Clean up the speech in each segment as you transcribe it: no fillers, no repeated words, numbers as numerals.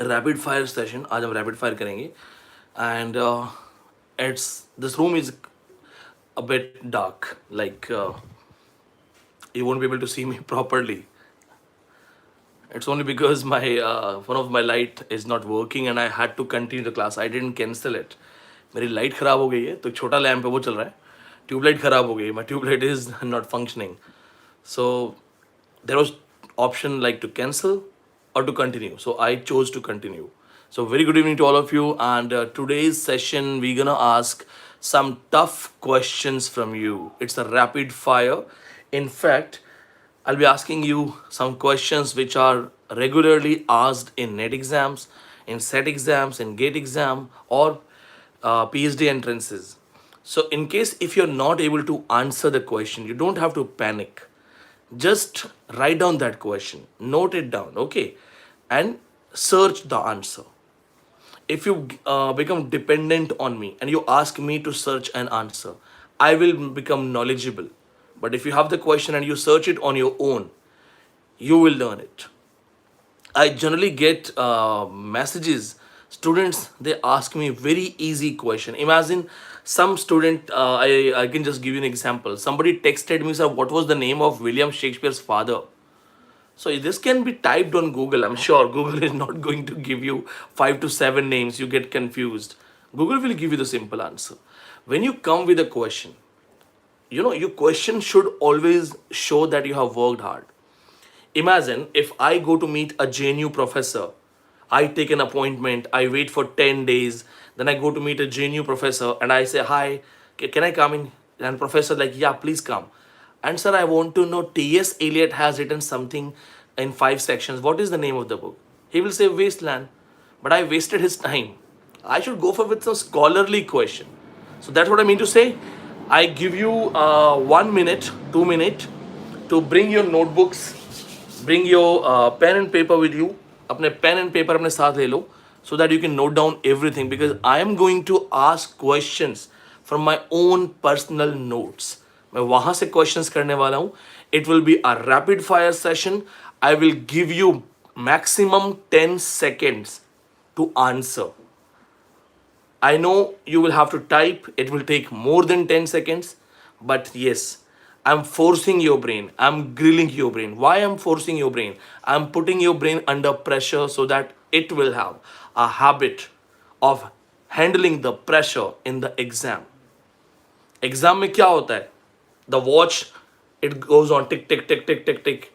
Rapid fire session. आज हम rapid fire करेंगे. And this room is a bit dark, like you won't be able to see me properly. It's only because my one of my light is not working and I had to continue the class. I didn't cancel it. मेरी light ख़राब हो गई है, तो छोटा lamp है वो चल रहा है. ट्यूबलाइट ख़राब हो गई, my tubelight is not functioning. So there was option like to cancel or to continue. So I chose to continue. So very good evening to all of you. And today's session we're gonna ask some tough questions from you. It's a rapid fire. In fact, I'll be asking you some questions which are regularly asked in NET exams, in SET exams, in GATE exam, or PhD entrances. So in case if you're not able to answer the question, you don't have to panic. Just write down that question, note it down, okay, and search the answer. If you become dependent on me and you ask me to search an answer, I will become knowledgeable. But if you have the question and you search it on your own, you will learn it. I generally get messages. Students, they ask me very easy question. Imagine some student, I can just give you an example. Somebody texted me, sir, what was the name of William Shakespeare's father? So this can be typed on Google. I'm sure Google is not going to give you 5 to 7 names. You get confused. Google will give you the simple answer. When you come with a question, your question should always show that you have worked hard. Imagine if I go to meet a JNU professor, I take an appointment, I wait for 10 days, then I go to meet a JNU professor and I say, hi, can I come in? And professor like, yeah, please come. And sir, I want to know, T.S. Eliot has written something in 5 sections. What is the name of the book? He will say Wasteland. But I wasted his time. I should go for with some scholarly question. So that's what I mean to say. I give you 1 minute, 2 minutes to bring your notebooks, bring your pen and paper with you. अपने pen and paper अपने साथ ले लो, so that you can note down everything, because I am going to ask questions from my own personal notes. मैं वहाँ से questions करने वाला हूँ. It will be a rapid fire session. I will give you maximum 10 seconds to answer. I know you will have to type, it will take more than 10 seconds, but yes, I'm forcing your brain, I'm grilling your brain. Why I'm forcing your brain? I'm putting your brain under pressure so that it will have a habit of handling the pressure in the exam. Exam में क्या होता है? The watch, it goes on tick, tick, tick, tick, tick, tick.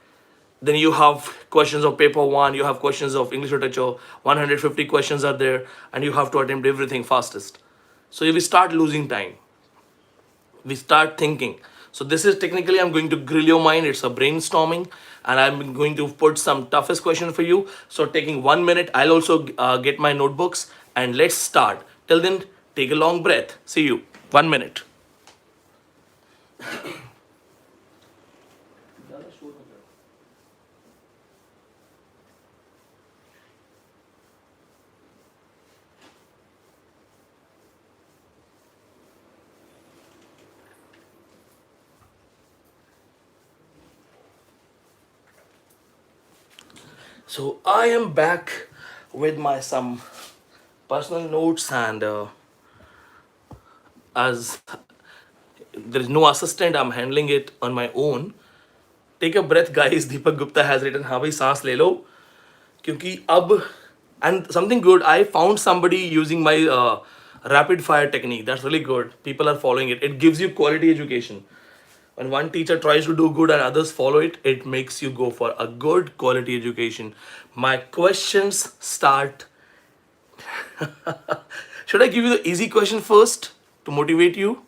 Then you have questions of paper 1, you have questions of English literature, 150 questions are there, and you have to attempt everything fastest. So we start losing time, we start thinking. So this is technically, I'm going to grill your mind. It's a brainstorming, and I'm going to put some toughest question for you. So taking 1 minute, I'll also get my notebooks, and let's start. Till then, take a long breath. See you. 1 minute. So I am back with my some personal notes, and as there is no assistant, I'm handling it on my own. Take a breath, guys. Deepak Gupta has written, हाँ भाई सांस ले लो, क्योंकि अब, and something good, I found somebody using my rapid fire technique. That's really good. People are following it. It gives you quality education. When one teacher tries to do good and others follow it, it makes you go for a good quality education. My questions start. Should I give you the easy question first to motivate you?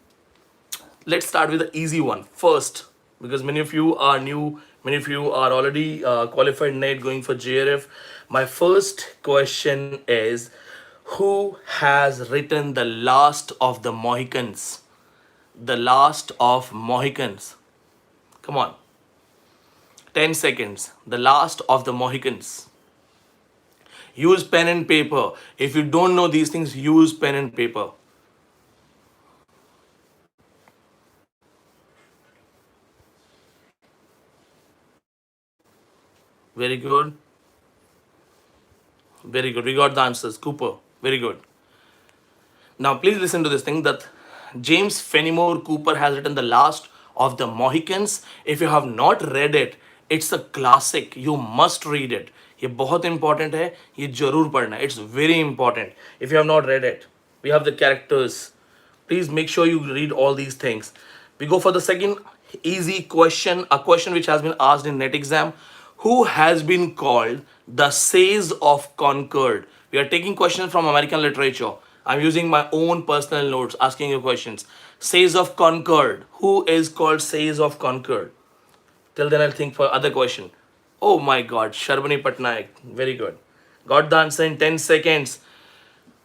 Let's start with the easy one first, because many of you are new, many of you are already qualified NET going for JRF. My first question is, who has written The Last of the Mohicans? The Last of Mohicans. Come on. 10 seconds. The Last of the Mohicans. Use pen and paper. If you don't know these things, use pen and paper. Very good. Very good. We got the answers. Cooper. Very good. Now, please listen to this thing that James Fenimore Cooper has written The Last of the Mohicans. If you have not read it, it's a classic. You must read it. ये बहुत important है. ये जरूर पढ़ना. It's very important. If you have not read it, we have the characters. Please make sure you read all these things. We go for the second easy question, a question which has been asked in net exam. Who has been called the Sage of Concord? We are taking questions from American literature. I'm using my own personal notes, asking you questions. Sage of Concord. Who is called Sage of Concord? Till then, I'll think for other question. Oh my God, Sharbani Patnaik. Very good. Got the answer in 10 seconds.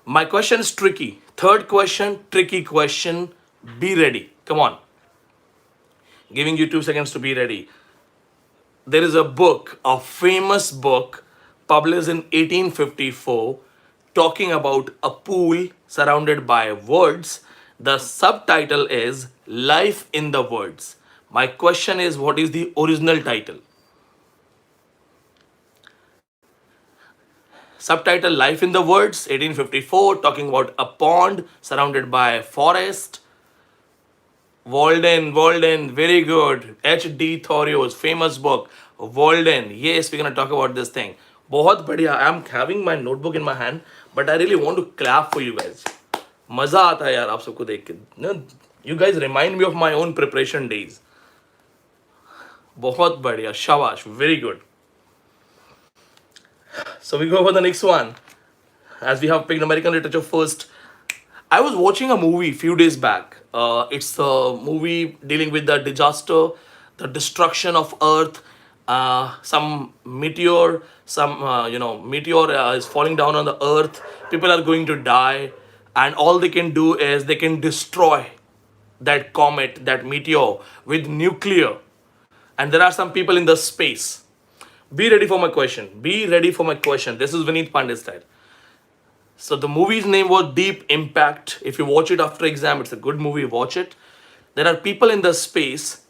My question is tricky. Third question, tricky question. Be ready. Come on. Giving you 2 seconds to be ready. There is a book, a famous book, published in 1854, talking about a pool surrounded by woods. The subtitle is Life in the Woods. My question is, what is the original title? Subtitle Life in the Woods, 1854, talking about a pond surrounded by forest. Walden, very good. H.D. Thoreau's famous book, Walden. Yes, we're going to talk about this thing. बहुत बढ़िया. I'm having my notebook in my hand, but I really want to clap for you guys. मजा आता है यार आप सबको देख के. You guys remind me of my own preparation days. बहुत बढ़िया. शाबाश. Very good. So we go for the next one. As we have picked American literature first, I was watching a movie few days back. It's a movie dealing with the disaster, the destruction of Earth. Some meteor, meteor is falling down on the Earth. People are going to die, and all they can do is they can destroy that comet, that meteor with nuclear. And there are some people in the space. Be ready for my question. Be ready for my question. This is Vineet Pandey style. So the movie's name was Deep Impact. If you watch it after exam, it's a good movie. Watch it. There are people in the space.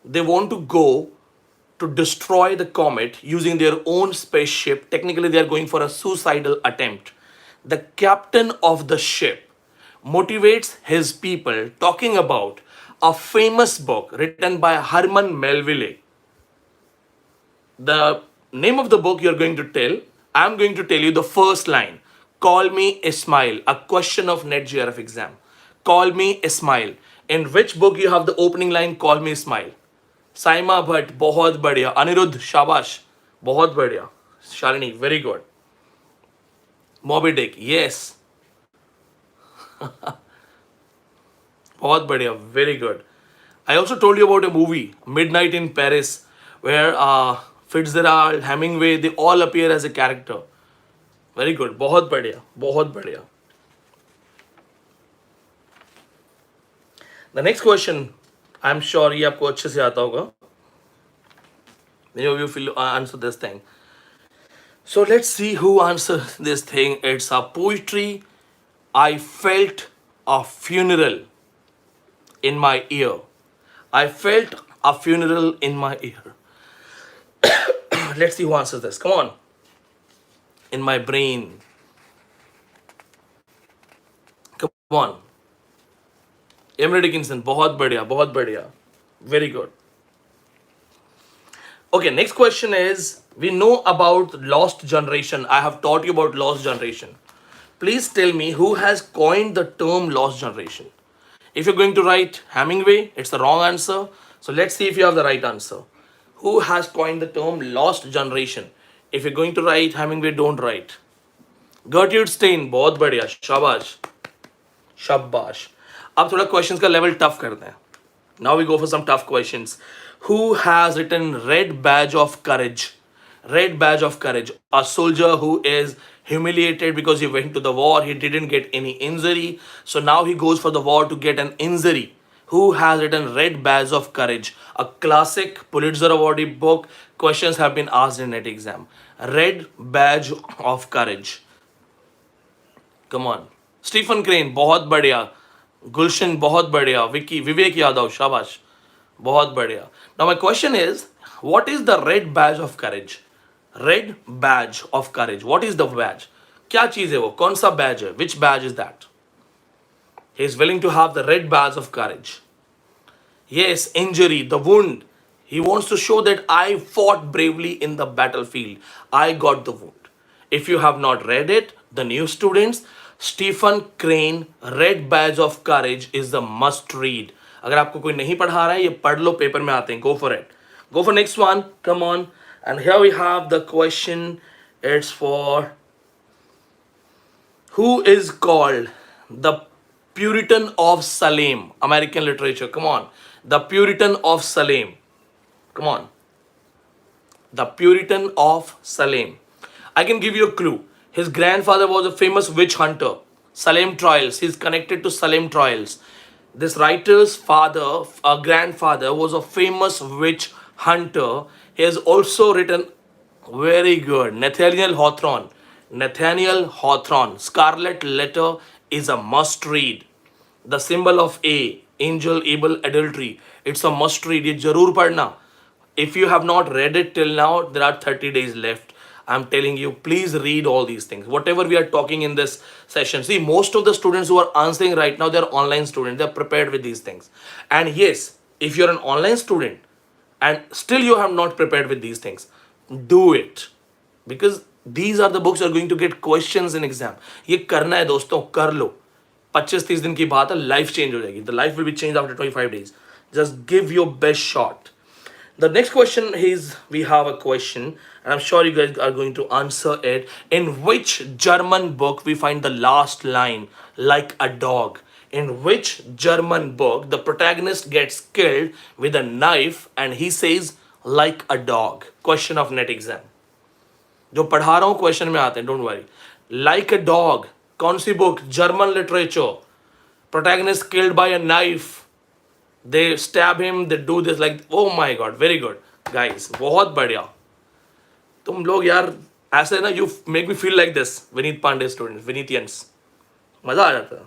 They want to go to destroy the comet using their own spaceship. Technically, they are going for a suicidal attempt. The captain of the ship motivates his people talking about a famous book written by Herman Melville. The name of the book you're going to tell, I'm going to tell you the first line. Call me Ismail, a question of net JRF exam. Call me Ismail. In which book you have the opening line, Call me Ismail? Saima Bhatt, बहुत बढ़िया. Anirudh, शाबाश, बहुत बढ़िया. Shalini, very good. Moby Dick, yes. बहुत बढ़िया, very good. I also told you about a movie, Midnight in Paris, where Fitzgerald, Hemingway, they all appear as a character. Very good. बहुत बढ़िया, बहुत बढ़िया. The next question, I'm sure ये आपको अच्छे से आता होगा. Many of you will answer this thing. So let's see who answers this thing. It's a poetry. I felt a funeral in my ear. I felt a funeral in my ear. Let's see who answers this. Come on. In my brain. Come on. Emily Dickinson. बहुत बढ़िया, बहुत बढ़िया. Very good. Okay, next question is, we know about lost generation. I have taught you about lost generation. Please tell me who has coined the term lost generation. If you're going to write Hemingway, it's the wrong answer. So let's see if you have the right answer. Who has coined the term lost generation? If you're going to write Hemingway, don't write. Gertrude Stein, बहुत बढ़िया, शाबाश, शाबाश. अब थोड़ा questions का level tough करते हैं. Now we go for some tough questions. Who has written Red Badge of Courage? Red Badge of Courage. A soldier who is humiliated because he went to the war. He didn't get any injury. So now he goes for the war to get an injury. Who has written Red Badge of Courage? A classic Pulitzer awarded book. Questions have been asked in net exam. Red Badge of Courage. Come on. Stephen Crane, बहुत बढ़िया. Gulshan, बहुत बढ़िया. Vivek Yadav, शाबाश, बहुत बढ़िया. Now my question is, what is the Red Badge of Courage? Red Badge of Courage. What is the badge? क्या चीज है वो, कौन सा बैज है, which badge is that? He is willing to have the red badge of courage. Yes, injury, the wound. He wants to show that I fought bravely in the battlefield. I got the wound. If you have not read it, the new students, Stephen Crane, Red Badge of Courage is the must read. अगर आपको कोई नहीं पढ़ा रहा है, ये पढ़ लो, paper में आते हैं. Go for it. Go for next one. Come on. And here we have the question. It's for who is called the Puritan of Salem? American literature. Come on. The Puritan of Salem. Come on. The Puritan of Salem. I can give you a clue. His grandfather was a famous witch hunter. Salem trials. He's connected to Salem trials. This writer's father, grandfather, was a famous witch hunter. He has also written very good. Nathaniel Hawthorne. Nathaniel Hawthorne. Scarlet Letter is a must read. The symbol of A, angel, Abel, adultery. It's a must read. ये जरूर पढ़ना. If you have not read it till now, there are 30 days left. I'm telling you, please read all these things. Whatever we are talking in this session. See, most of the students who are answering right now, they're online students. They're prepared with these things. And yes, if you're an online student and still you have not prepared with these things, do it. Because these are the books you are going to get questions in exam. ये करना है दोस्तों, कर लो. 25-30 दिन की बात है, life change हो जाएगी. The life will be change after 25 days. Just give your best shot. The next question is, we have a question and I'm sure you guys are going to answer it. In which German book we find the last line, like a dog? In which German book the protagonist gets killed with a knife and he says like a dog? Question of net exam. जो पढ़ा रहा हूँ question में आते हैं, don't worry. Like a dog, कौन सी book? German literature. Protagonist killed by a knife, they stab him, they do this like. Oh my god, very good guys, बहुत बढ़िया. तुम लोग यार ऐसे ना, you make me feel like this. Vineet Pandey student, विनीतियंस, मजा आ जाता है.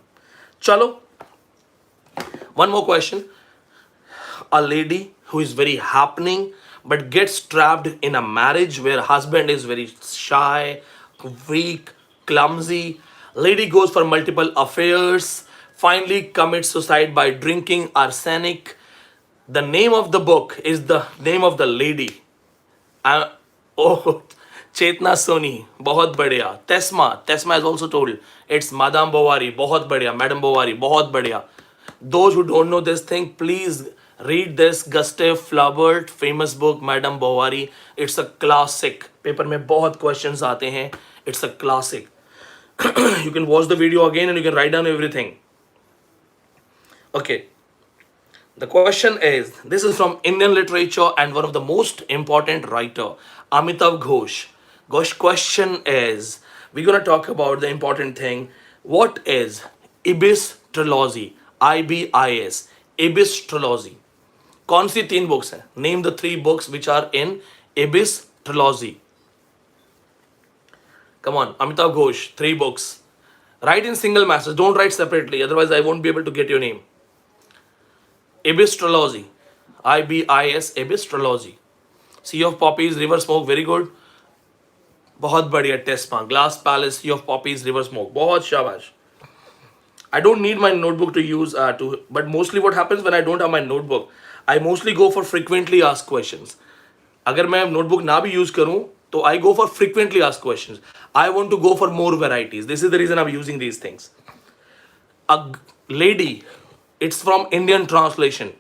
चलो, one more question. A lady who is very happening but gets trapped in a marriage where husband is very shy, weak, clumsy. Lady goes for multiple affairs, finally commits suicide by drinking arsenic. The name of the book is the name of the lady. Oh, Chetna Soni, बहुत बढ़िया. Tesma is also told. It's Madame Bovary, बहुत बढ़िया. Madame Bovary, बहुत बढ़िया. Those who don't know this thing, please read this Gustave Flaubert famous book, Madame Bovary. It's a classic. Paper में बहुत questions आते हैं. It's a classic. You can watch the video again and you can write down everything. Okay. The question is, this is from Indian literature and one of the most important writer, Amitav Ghosh. Ghosh, question is, we're going to talk about the important thing. What is Ibis trilogy? IBIS. Ibis trilogy. कौन सी 3 books हैं? Name the 3 books which are in Ibis trilogy. Come on, Amitav Ghosh, 3 books. Write in single message. Don't write separately. Otherwise, I won't be able to get your name. Ibis trilogy. IBIS. Ibis trilogy. Sea of Poppies, River Smoke. Very good. बहुत बढ़िया. टेस्मा. Glass Palace, Sea of Poppies, River Smoke. बहुत शाबाश. I don't need my notebook to use but mostly what happens when I don't have my notebook, I mostly go for frequently asked questions. अगर मैं notebook ना भी use करूँ, तो I go for frequently asked questions. I want to go for more varieties. This is the reason I'm using these things. A lady, it's from Indian translation.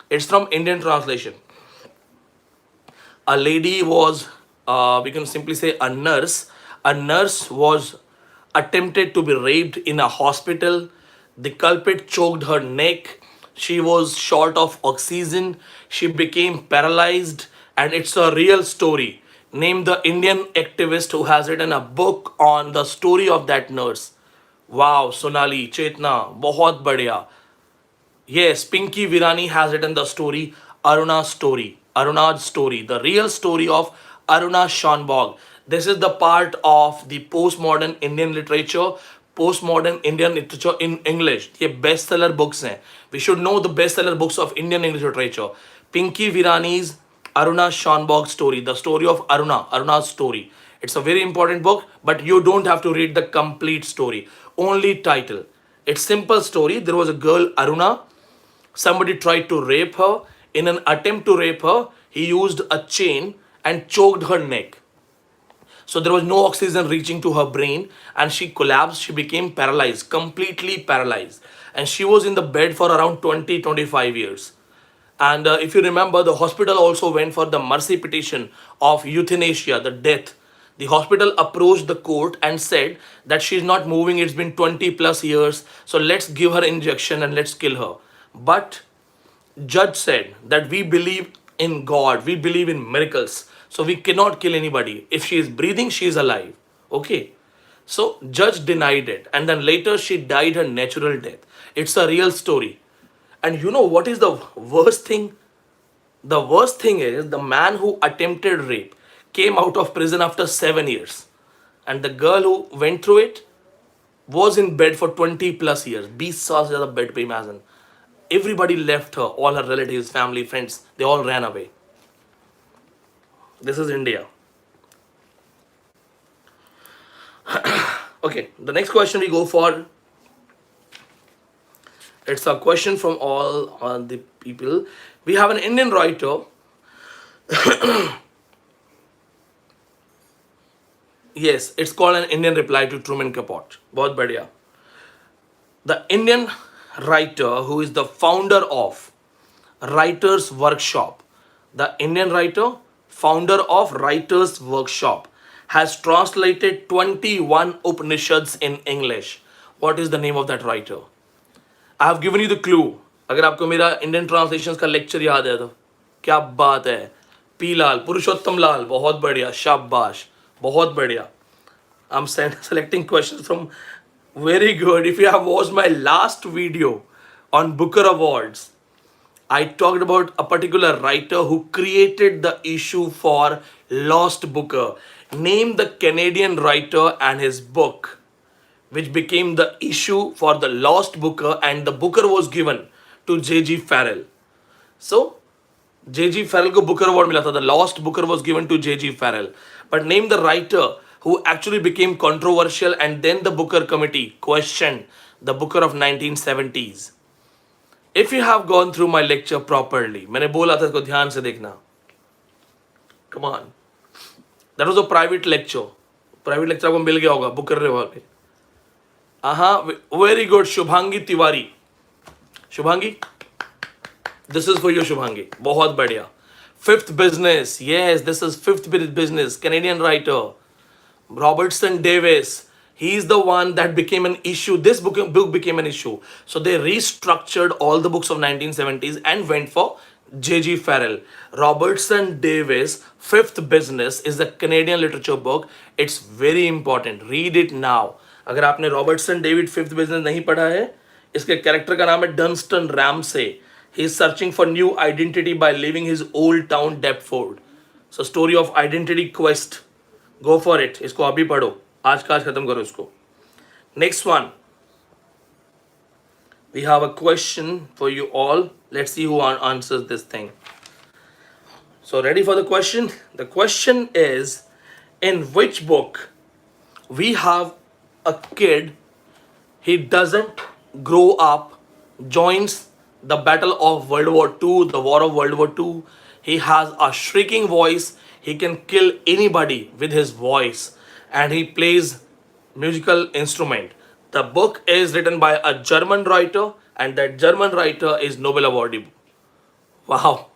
It's from Indian translation. A lady was, we can simply say a nurse. A nurse was attempted to be raped in a hospital. The culprit choked her neck. She was short of oxygen. She became paralyzed. And it's a real story. Name the Indian activist who has written a book on the story of that nurse. Wow, Sonali, Chetna, बहुत बढ़िया. Yes, Pinky Virani has written the story, Aruna's story. Aruna's story. The real story of Aruna Shanbog. This is the part of the postmodern Indian literature, postmodern Indian literature in English. ये bestseller books हैं. We should know the bestseller books of Indian English literature. Pinky Virani's Aruna Shanbog story, the story of Aruna, Aruna's story. It's a very important book, but you don't have to read the complete story. Only title. It's simple story. There was a girl, Aruna. Somebody tried to rape her. In an attempt to rape her, he used a chain and choked her neck. So there was no oxygen reaching to her brain and she collapsed. She became paralyzed, completely paralyzed. And she was in the bed for around 20-25 years. And if you remember, the hospital also went for the mercy petition of euthanasia, the death. The hospital approached the court and said that she's not moving. It's been 20 plus years. So let's give her injection and let's kill her. But judge said that we believe in God, we believe in miracles, so we cannot kill anybody. If she is breathing, she is alive. Okay. So judge denied it, and then later she died her natural death. It's a real story. And you know what is the worst thing? The worst thing is the man who attempted rape came out of prison after 7 years. And the girl who went through it was in bed for 20 plus years. 20 साल से ज़्यादा bed पे imagine. Everybody left her, all her relatives, family, friends, they all ran away. This is India. Okay, the next question we go for. It's a question from all the people. We have an Indian writer. Yes, it's called an Indian reply to Truman Capote. बहुत बढ़िया. The Indian writer who is the founder of Writers Workshop, the Indian writer, founder of Writers Workshop, has translated 21 Upanishads in English. What is the name of that writer? I have given you the clue. अगर आपको मेरा Indian translations का lecture याद है तो क्या बात है. पी लाल, पुरुषोत्तम लाल, बहुत बढ़िया, शाबाश, बहुत बढ़िया. I'm selecting questions from very good. If you have watched my last video on Booker Awards, I talked about a particular writer who created the issue for Lost Booker. Name the Canadian writer and his book, which became the issue for the Lost Booker, and the Booker was given to J.G. Farrell. So, J.G. Farrell को Booker Award मिला था. The Lost Booker was given to J.G. Farrell. But name the writer who actually became controversial and then the Booker Committee questioned the Booker of 1970s. If you have gone through my lecture properly, मैंने बोला था इसको ध्यान से देखना. Come on. That was a private lecture. Private lecture आपको मिल गया होगा Booker Award. Very good, Shubhangi Tiwari. Shubhangi, this is for you, Shubhangi. बहुत बढ़िया. Fifth Business. Yes, this is Fifth Business. Canadian writer. Robertson Davis. He is the one that became an issue. This book became an issue. So they restructured all the books of 1970s and went for J.G. Farrell. Robertson Davis, Fifth Business is a Canadian literature book. It's very important. Read it now. अगर आपने Robertson David fifth business नहीं पढ़ा है, इसके character का नाम है Dunstan Ramsay. He is searching for new identity by leaving his old town Deptford. So story of identity quest. Go for it. इसको अभी पढ़ो. आज का आज खत्म करो इसको. Next one. We have a question for you all. Let's see who answers this thing. So ready for the question? The question is, in which book we have a kid, he doesn't grow up, joins the battle of World War II, the war of World War II. He has a shrieking voice. He can kill anybody with his voice, and he plays musical instrument. The book is written by a German writer, and that German writer is Nobel awardee. Wow.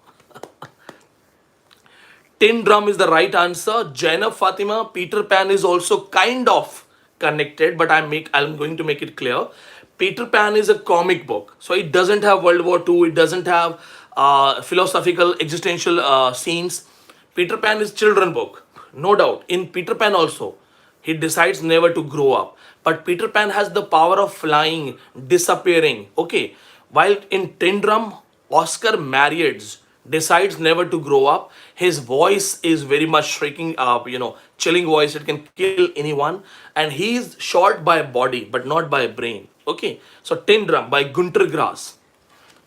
Tin Drum is the right answer. Jaina Fatima, Peter Pan is also kind of connected, but I'm going to make it clear. Peter Pan is a comic book, so it doesn't have World War II. It doesn't have philosophical existential scenes. Peter Pan is children book, no doubt. In Peter Pan also, he decides never to grow up. But Peter Pan has the power of flying, disappearing. Okay, while in Tin Drum, Oscar Marriott decides never to grow up. His voice is very much shrieking up, chilling voice. It can kill anyone. And he is short by body, but not by brain. Okay. So Tin Drum by Gunter Grass.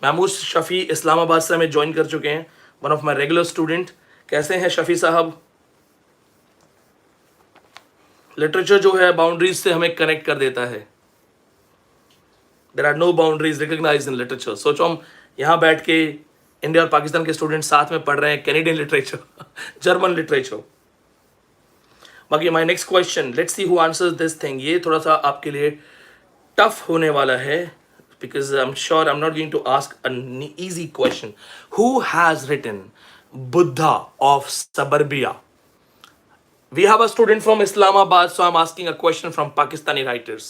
Mahmood Shafi Islamabad से हमें join कर चुके हैं. One of my regular student. कैसे हैं शफी साहब? Literature जो है बाउंड्रीज से हमें कनेक्ट कर देता है. There are no boundaries recognise in literature. सोचो हम यहाँ बैठ के इंडिया और पाकिस्तान के स्टूडेंट साथ में पढ़ रहे हैं कैनेडियन लिटरेचर, जर्मन लिटरेचर. बाकी my next question, let's see who answers this thing. ये थोड़ा सा आपके लिए टफ होने वाला है, because I'm sure I'm not going to ask an easy question. Who has written Buddha of Suburbia? We have a student from Islamabad, so I'm asking a question from Pakistani writers.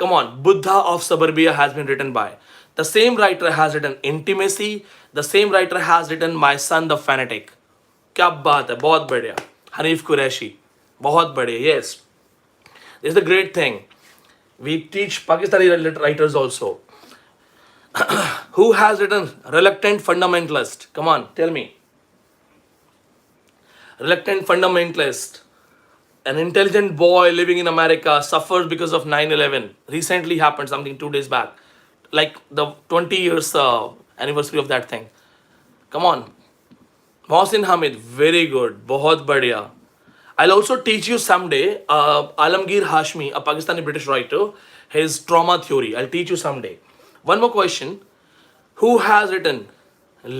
Come on, Buddha of Suburbia has been written by. The same writer has written Intimacy. The same writer has written My Son the Fanatic. क्या बात है, बहुत बढ़िया. हनीफ कुरैशी, बहुत बढ़िया. Yes, this is the great thing. We teach Pakistani writers also. Who has written Reluctant Fundamentalist? Come on, tell me. Reluctant Fundamentalist. An intelligent boy living in America suffers because of 9/11. Recently happened something 2 days back. Like the 20 years anniversary of that thing. Come on. Mohsin Hamid, very good. बहुत बढ़िया. I'll also teach you someday Alamgir Hashmi, a Pakistani British writer, his trauma theory. I'll teach you someday. One more question. Who has written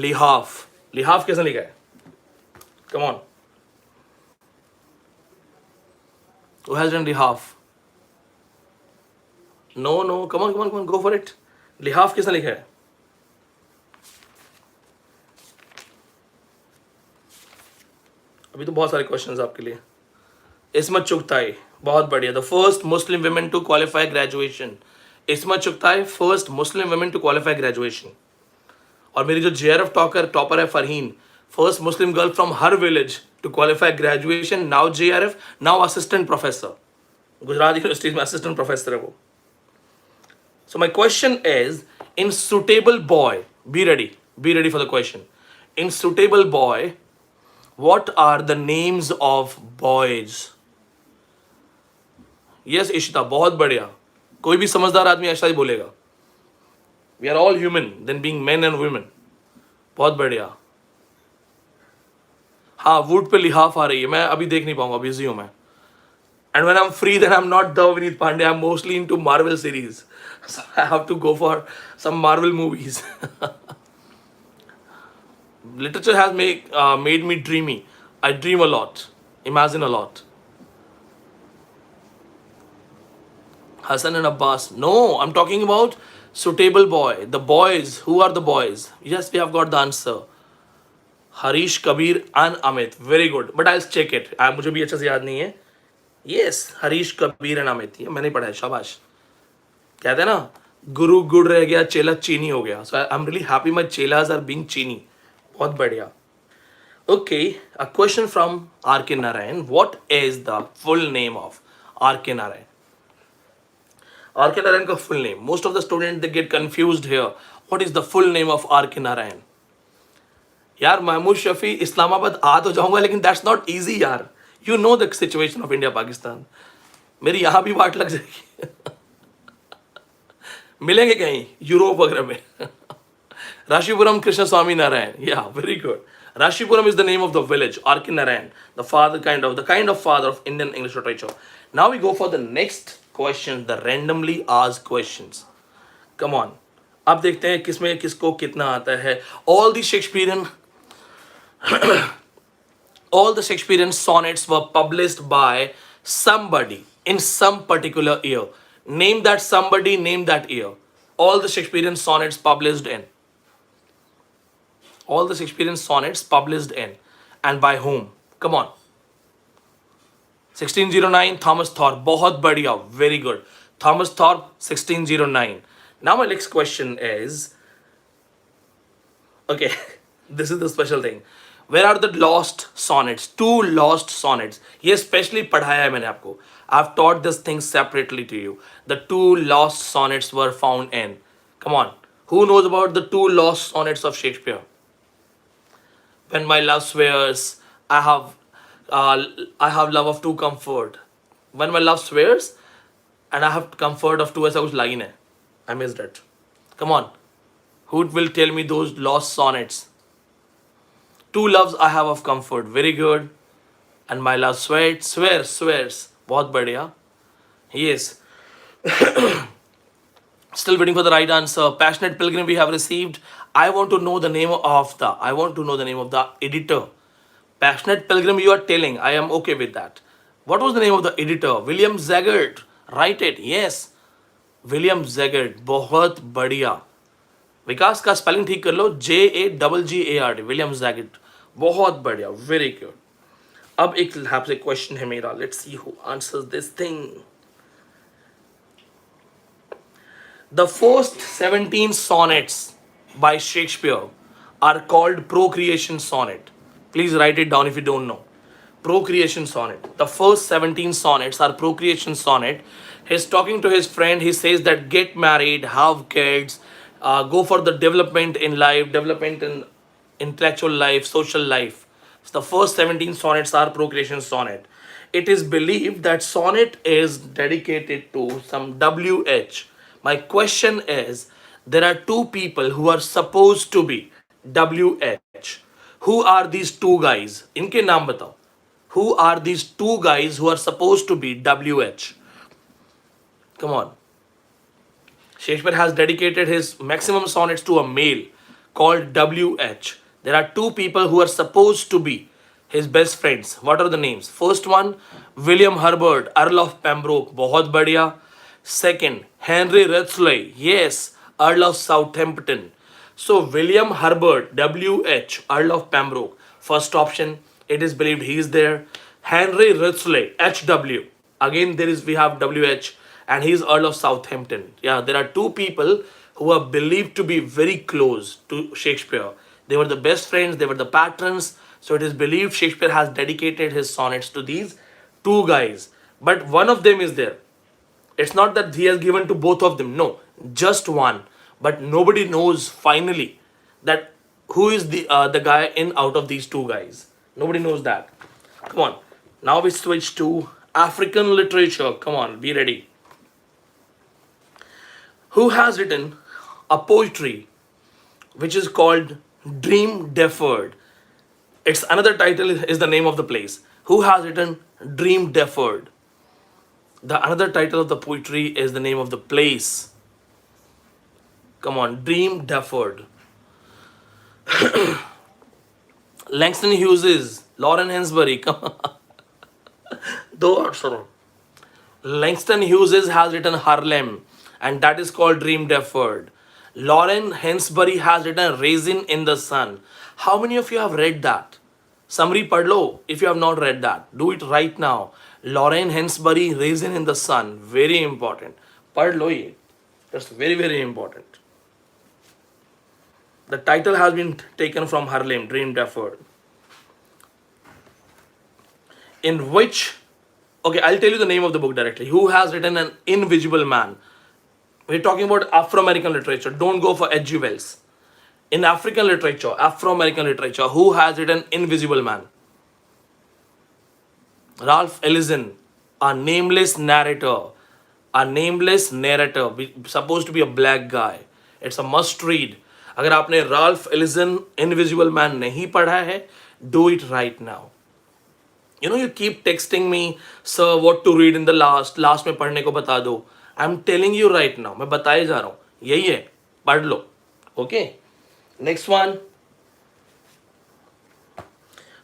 Lihaf? Lihaf किसने लिखा है? Come on. Who has written Lihaf? No. Come on. Go for it. Lihaf किसने लिखा है? अभी तो बहुत सारे क्वेश्चंस आपके लिए. इस्मत चुगताई, बहुत बढ़िया. The first Muslim women to qualify graduation. Ismat Chughtai, first Muslim women to qualify graduation. और मेरी जो JRF टॉपर है Farheen, first Muslim girl from her village to qualify graduation. Now JRF, now assistant professor. Gujarat university में assistant professor है वो. So my question is, in suitable boy, be ready for the question. In suitable boy, what are the names of boys? Yes, Ishita, बहुत बढ़िया. कोई भी समझदार आदमी ऐसा ही बोलेगा. We are all human, then being men and women. बहुत बढ़िया. हाँ, वुड पे लिहाफ आ रही है. मैं अभी देख नहीं पाऊंगा, बिजी हूं मैं. And when I'm free, then I'm not the Vineet Pandey. I'm mostly into Marvel series. So I have to go for some Marvel movies. Literature has made me dreamy. I dream a lot, imagine a lot. Hassan and Abbas. No, I'm talking about suitable boy. The boys. Who are the boys? Yes, we have got the answer. Harish, Kabir and Amit. Very good. But I'll check it. मुझे भी अच्छे से याद नहीं है. Yes, Harish, Kabir and Amit. ये मैंने पढ़ा है. शाबाश. कहते हैं ना, गुरु गुड़ रह गया, चेला चीनी हो गया. So I'm really happy my chelas are being चीनी. बहुत बढ़िया. Okay, a question from R.K. Narayan. What is the full name of R.K. Narayan? R.K. Narayan का full name. Most of the students they get confused here. What is the full name of R.K. Narayan? यार महमूद शफी इस्लामाबाद आ तो जाऊंगा, लेकिन that's not easy यार. You know the situation of India Pakistan. मेरी यहाँ भी वाट लग जाएगी. मिलेंगे कहीं यूरोप वगैरह में. Rashipuram Krishna Swami Narayan. Yeah, very good. Rashipuram is the name of the village. R.K. Narayan, the kind of father of Indian English literature. Now we go for the next question, the randomly asked questions. Come on. अब देखते हैं किसमें किसको कितना आता है. All the Shakespearean sonnets were published by somebody in some particular year. Name that somebody, name that year. All the Shakespearean sonnets published in. All the Shakespearean sonnets published in. And by whom? Come on. 1609, Thomas Thorpe. बहुत बढ़िया. Very good. Thomas Thorpe, 1609. Now my next question is, okay, this is the special thing. Where are the lost sonnets? 2 lost sonnets. ये specially पढ़ाया है मैंने आपको. I've taught this thing separately to you. The 2 lost sonnets were found in. Come on. Who knows about the 2 lost sonnets of Shakespeare? When my love swears, I have love of 2 comfort. When my love swears, and I have comfort of 2, ऐसा कुछ line है. I missed it. Come on. Who will tell me those lost sonnets? 2 loves I have of comfort. Very good. And my love swears. बहुत बढ़िया. Yes. Still waiting for the right answer. Passionate Pilgrim we have received. I want to know the name of the. I want to know the name of the editor. Passionate Pilgrim, you are telling. I am okay with that. What was the name of the editor? William Zaggart. Write it. Yes. William Zaggart. बहुत बढ़िया. विकास का spelling ठीक कर लो. JAGGARD. William जैगेट. बहुत बढ़िया. Very good. अब एक आपसे क्वेश्चन है मेरा. Let's see who answers this thing. The first 17 sonnets by Shakespeare are called procreation sonnet. Please write it down if you don't know. Procreation sonnet. The first 17 sonnets are procreation sonnet. He's talking to his friend. He says that get married, have kids, go for the development in life, development in intellectual life, social life. So the first 17 sonnets are procreation sonnet. It is believed that sonnet is dedicated to some WH. My question is, there are two people who are supposed to be WH. Who are these two guys? इनके नाम बताओ. Who are these two guys who are supposed to be WH? Come on. Shakespeare has dedicated his maximum sonnets to a male called WH. There are two people who are supposed to be his best friends. What are the names? First one, William Herbert, Earl of Pembroke. बहुत बढ़िया. Second, Henry Wriothesley. Yes, Earl of Southampton. So William Herbert, WH, Earl of Pembroke. First option. It is believed he is there. Henry Wriothesley, HW. Again, we have WH, and he is Earl of Southampton. Yeah, there are two people who are believed to be very close to Shakespeare. They were the best friends. They were the patrons. So it is believed Shakespeare has dedicated his sonnets to these two guys. But one of them is there. It's not that he has given to both of them. No, just one. But nobody knows finally that who is the guy in out of these two guys. Nobody knows that. Come on. Now we switch to African literature. Come on, be ready. Who has written a poetry which is called Dream Deferred? Its another title is the name of the place. Who has written Dream Deferred? The another title of the poetry is the name of the place. Come on, Dream Deferred. Langston Hughes, Lauren Hensbury. Come on. Langston Hughes has written Harlem, and that is called Dream Deferred. Lauren Hensbury has written Raisin in the Sun. How many of you have read that? Summary पढ़ लो. If you have not read that, do it right now. Lauren Hensbury, Raisin in the Sun. Very important. पढ़ लो ये. That's very, very important. The title has been taken from Harlem, Dream Deferred. In which, okay, I'll tell you the name of the book directly. Who has written An Invisible Man? We're talking about Afro-American literature. Don't go for H.G. Wells. In African literature, Afro-American literature, who has written Invisible Man? Ralph Ellison, a nameless narrator. A nameless narrator, supposed to be a black guy. It's a must read. अगर आपने Ralph Ellison Invisible Man नहीं पढ़ा है, do it right now. You know, you keep texting me, sir, what to read in the last में पढ़ने को बता दो. I'm telling you right now. मैं बताए जा रहा हूँ. यही है. पढ़ लो. Okay. Next one.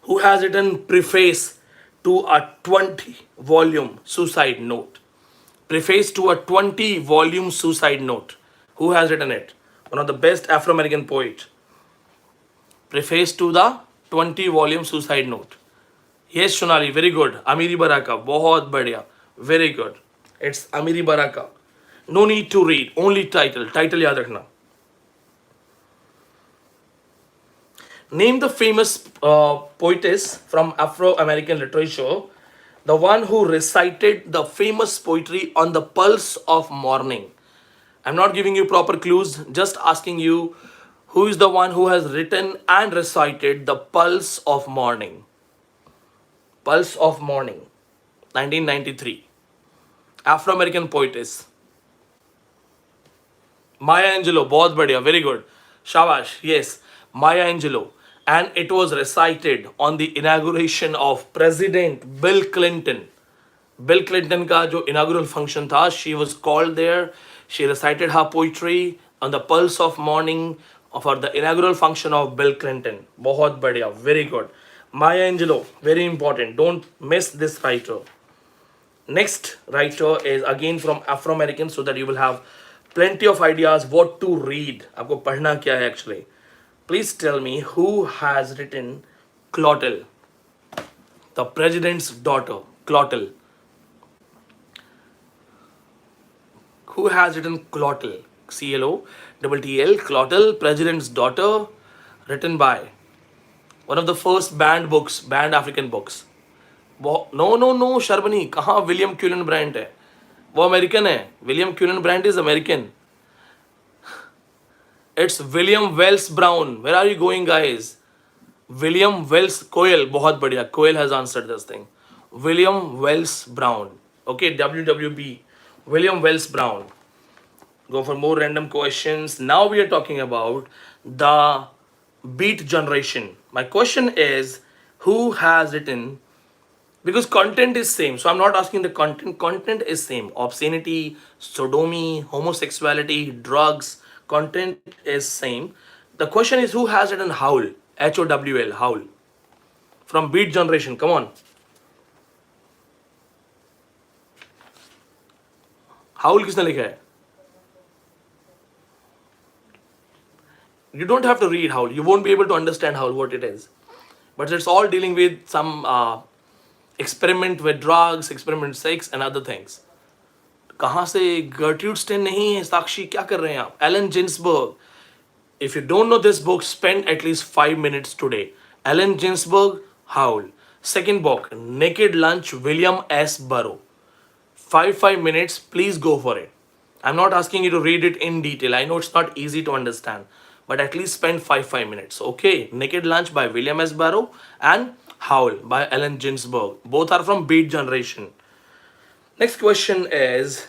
Who has written preface to a 20-volume suicide note? Preface to a 20-volume suicide note. Who has written it? One of the best Afro-American poet. Preface to the 20-volume suicide note. Yes, Shonali, very good. Amiri Baraka, बहुत बढ़िया. Very good. It's Amiri Baraka. No need to read. Only title. Title याद रखना. Name the famous poetess from Afro-American literature, the one who recited the famous poetry on the pulse of morning. I'm not giving you proper clues, just asking you who is the one who has written and recited the pulse of morning. Pulse of Morning, 1993. Afro-American poetess. Maya Angelou, बहुत बढ़िया, very good. Shabash, yes, Maya Angelou. And it was recited on the inauguration of President Bill Clinton. Bill Clinton का जो inaugural function था, she was called there, she recited her poetry on the pulse of morning for the inaugural function of Bill Clinton. बहुत बढ़िया, very good. Maya Angelou, very important, don't miss this writer. Next writer is again from Afro-American, so that you will have plenty of ideas what to read. आपको पढ़ना क्या है actually. Please tell me who has written Clotel, the president's daughter. Clotel. Who has written Clotel? CLOTTL. Clotel, president's daughter, written by one of the first banned books, banned African books. No Sharbani, कहाँ William Cullen Bryant है? वो American है. William Cullen Bryant is American. It's William Wells Brown. Where are you going guys? William Wells Koyal. बहुत बढ़िया, Koyal has answered this thing. William Wells Brown. Okay, WWB, William Wells Brown. Go for more random questions. Now we are talking about the beat generation. My question is, who has written, because content is same, so I'm not asking the content is same. Obscenity, sodomy, homosexuality, drugs, content is same. The question is, who has written Howl? HOWL, Howl, from Beat Generation. Come on. Howl किसने लिखा है? You don't have to read Howl. You won't be able to understand Howl, what it is. But it's all dealing with some experiment with drugs, experiment sex and other things. कहाँ से? Gertrude Stein नहीं है. साक्षी, क्या कर रहे हैं आप? Allen Ginsberg. If you don't know this book, spend at least 5 minutes today. Allen Ginsberg, Howl. Second book, Naked Lunch, William S. Burroughs. 5 minutes, please go for it. I'm not asking you to read it in detail. I know it's not easy to understand, but at least spend 5 minutes. Okay, Naked Lunch by William S. Burroughs and Howl by Allen Ginsberg. Both are from Beat Generation. Next question is,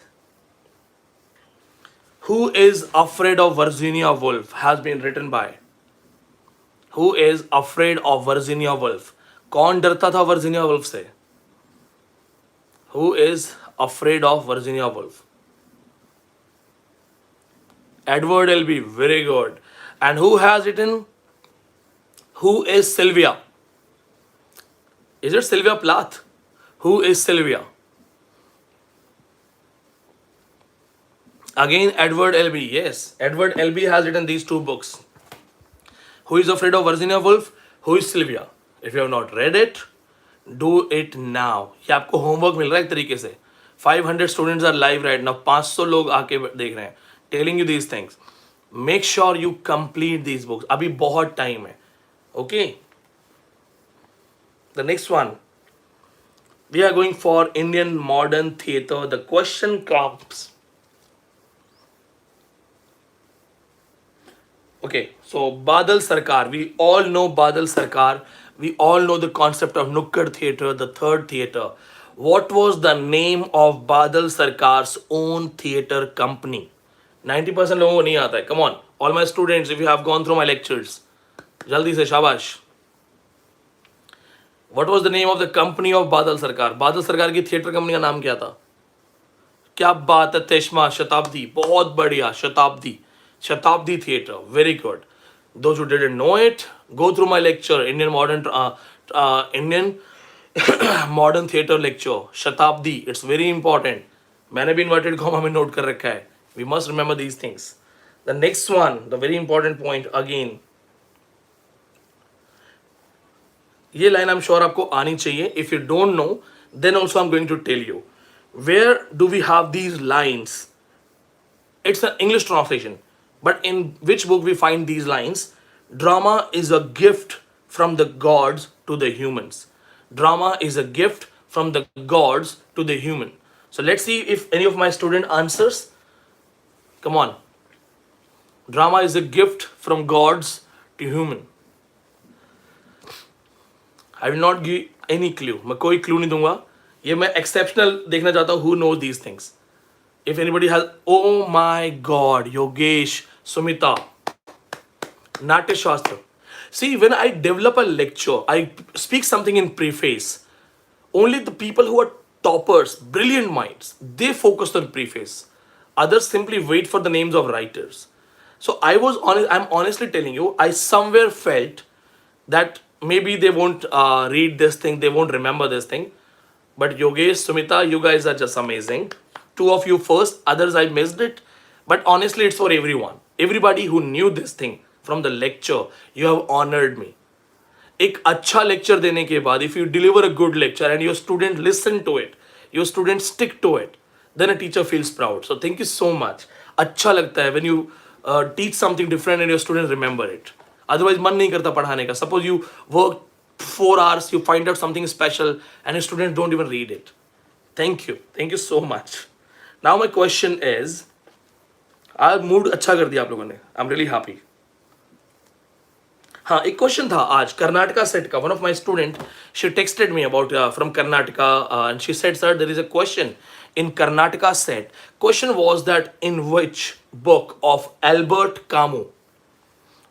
who is Afraid of Virginia Woolf? Has been written by. Who is Afraid of Virginia Woolf? कौन डरता था Virginia Woolf से? Who is Afraid of Virginia Woolf? Edward Albee, very good. And who has written, who is Sylvia? Is it Sylvia Plath? Who is Sylvia? Again, Edward Albee. Yes, Edward Albee has written these two books. Who is Afraid of Virginia Woolf? Who is Sylvia? If you have not read it, do it now. ये आपको homework मिल रहा है एक तरीके से. 500 students are live right now. 500 लोग आके देख रहे हैं. Telling you these things. Make sure you complete these books. अभी बहुत time है. Okay. The next one. We are going for Indian modern theatre. The question comes. Okay, so Badal Sarkar, we all know Badal Sarkar. We all know the concept of Nukkad theatre, the third theatre. What was the name of Badal Sarkar's own theatre company? 90% लोगों को नहीं आता है. Come on, all my students, if you have gone through my lectures, जल्दी से शाबाश. What was the name of the company of Badal Sarkar? Badal Sarkar की theatre company का नाम क्या था? क्या बात है तेश्मा, शताब्दी. बहुत बढ़िया, शताब्दी. Shatabdi Theatre, very good. Those who didn't know it, go through my lecture, Indian modern theatre lecture, Shatabdi. It's very important. मैंने भी inverted comma में note कर रखा है. We must remember these things. The next one, the very important point again. ये line I'm sure आपको आनी चाहिए. If you don't know, then also I'm going to tell you. Where do we have these lines? It's an English translation. But in which book we find these lines? Drama is a gift from the gods to the humans. Drama is a gift from the gods to the human. So let's see if any of my student answers. Come on. Drama is a gift from gods to human. I will not give any clue. मैं कोई clue नहीं दूंगा. ये मैं exceptional देखना चाहता हूँ who knows these things. If anybody has, oh my God, Yogesh, Sumita, Natya Shastra. See, when I develop a lecture, I speak something in preface. Only the people who are toppers, brilliant minds, they focused on preface. Others simply wait for the names of writers. So I was honest. I'm honestly telling you, I somewhere felt that maybe they won't read this thing, they won't remember this thing. But Yogesh, Sumita, you guys are just amazing. Two of you first, others I missed it. But honestly, it's for everyone. Everybody who knew this thing from the lecture, you have honored me. एक अच्छा lecture देने के बाद if you deliver a good lecture and your student listen to it, your student stick to it, then a teacher feels proud. So thank you so much. अच्छा लगता है when you teach something different and your students remember it. Otherwise मन नहीं करता पढ़ाने का. Suppose you work 4 hours, you find out something special and your students don't even read it. Thank you so much. Now my question is, आज mood अच्छा कर दिया आप लोगों ने. I'm really happy. हाँ, एक क्वेश्चन था आज कर्नाटका सेट का. One of my student, she texted me about from Karnataka and she said sir there is a question in Karnataka SET. Question was that in which book of Albert Camus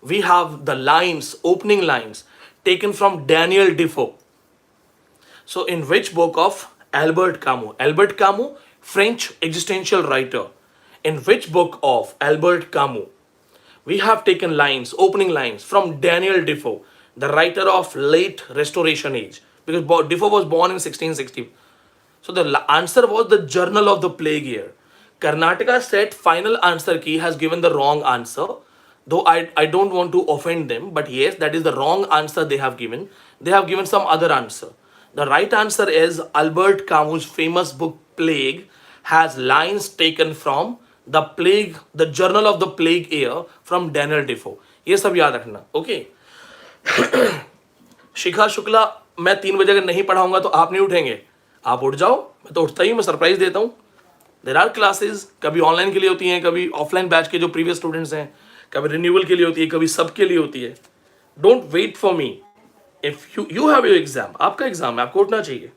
we have the lines, opening lines taken from Daniel Defoe. So in which book of Albert Camus, French existential writer, in which book of Albert Camus we have taken lines, opening lines from Daniel Defoe, the writer of late Restoration age, because Defoe was born in 1660. So the answer was the Journal of the Plague Year. Karnataka said final answer key has given the wrong answer. Though I don't want to offend them, but yes, that is the wrong answer they have given. They have given some other answer. The right answer is Albert Camus' famous book Plague has lines taken from the Plague, the Journal of the Plague Year from Daniel Defoe. ये सब याद रखना, okay? शिखा शुक्ला, मैं 3 बजे अगर नहीं पढ़ाऊंगा तो आप नहीं उठेंगे. आप उठ जाओ, मैं तो उठता ही, मैं सरप्राइज देता हूँ. देर आर क्लासेज, कभी ऑनलाइन के लिए होती हैं, कभी ऑफलाइन बैच के जो प्रीवियस स्टूडेंट्स हैं, कभी रिन्यूअल के लिए होती है, कभी सब के लिए होती है. Don't wait for me. If you have your exam, आपका एग्जाम है, आपको उठना चाहिए.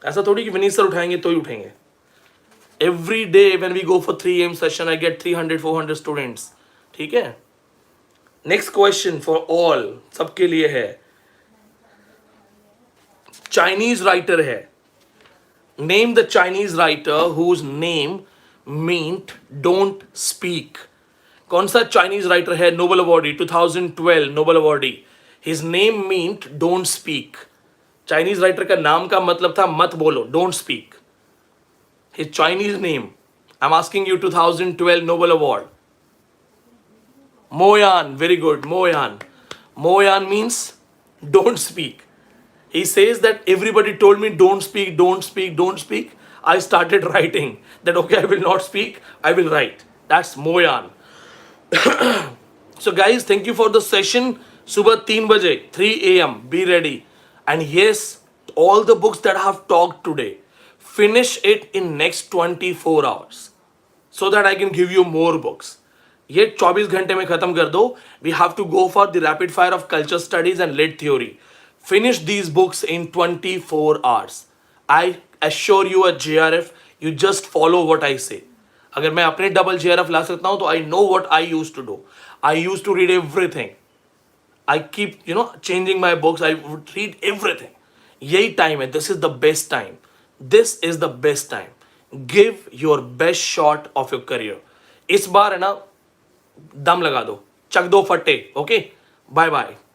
ऐसा थोड़ी कि विनीत सर उठाएंगे तो ही उठेंगे. Every day when we go for 3 AM session I get 300-400 students. ठीक है. नेक्स्ट क्वेश्चन फॉर ऑल, सबके लिए है. चाइनीज राइटर है. Name the Chinese writer whose name meant don't speak. कौन सा चाइनीज राइटर है Nobel awardee 2012 Nobel awardee? His name meant don't speak. Chinese writer का नाम का मतलब था मत बोलो, don't speak. His Chinese name, I am asking you, 2012 Nobel award. Mo Yan, very good. Mo Yan means don't speak. He says that everybody told me don't speak. I started writing that okay, I will not speak, I will write. That's Moyan. So guys, thank you for the session. Subah 3 baje, 3 AM, be ready. And yes, all the books that I have talked today, finish it in next 24 hours so that I can give you more books. ये 24 घंटे में खत्म कर दो. We have to go for the rapid fire of culture studies and lit theory. Finish these books in 24 hours. I assure you a JRF, you just follow what I say. अगर मैं अपने double JRF ला सकता हूँ तो I know what I used to do. I used to read everything. I keep, changing my books. I would read everything. यही time है. This is the best time. This is the best time. Give your best shot of your career. इस बार है ना, दम लगा दो, चक दो फट्टे. Okay? Bye bye.